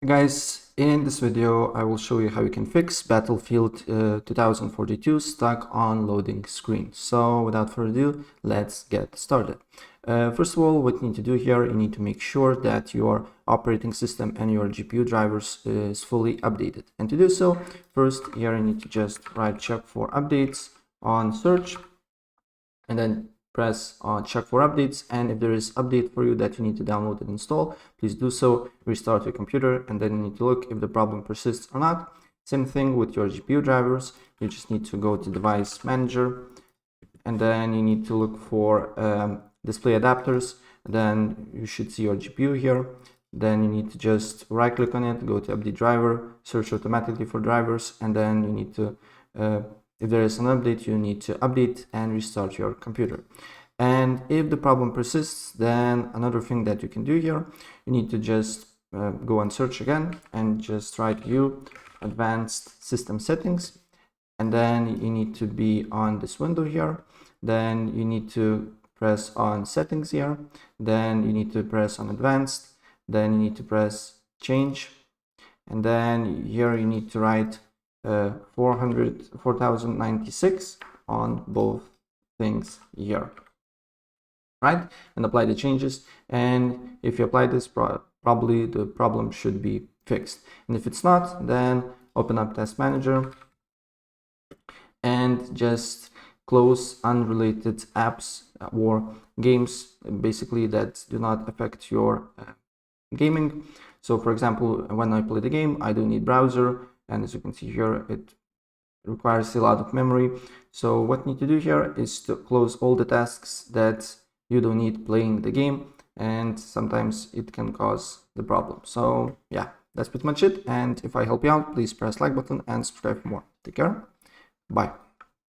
Hey guys, in this video I will show you how you can fix Battlefield 2042 stuck on loading screen. So without further ado, let's get started. First of all, what you need to do here, you need to make sure that your operating system and your GPU drivers is fully updated. And to do so, first here you need to just right check for updates on search and then press check for updates, and if there is update for you that you need to download and install, please do so. Restart your computer and then you need to look if the problem persists or not. Same thing with your GPU drivers. You just need to go to device manager and then you need to look for display adapters. Then you should see your GPU here. Then you need to just right click on it, go to update driver, search automatically for drivers, and then you need to if there is an update, you need to update and restart your computer. And if the problem persists, then another thing that you can do here, you need to just go and search again and just write view advanced system settings, and then you need to be on this window here. Then you need to press on settings here, then you need to press on advanced, then you need to press change, and then here you need to write 4096 on both things here, right? And apply the changes, and if you apply this, probably the problem should be fixed. And if it's not, then open up Task Manager and just close unrelated apps or games, basically, that do not affect your gaming. So for example, when I play the game, I do need browser, and as you can see here, it requires a lot of memory. So what you need to do here is to close all the tasks that you don't need playing the game, and sometimes it can cause the problem. So yeah, that's pretty much it. And if I help you out, please press like button and subscribe for more. Take care. Bye.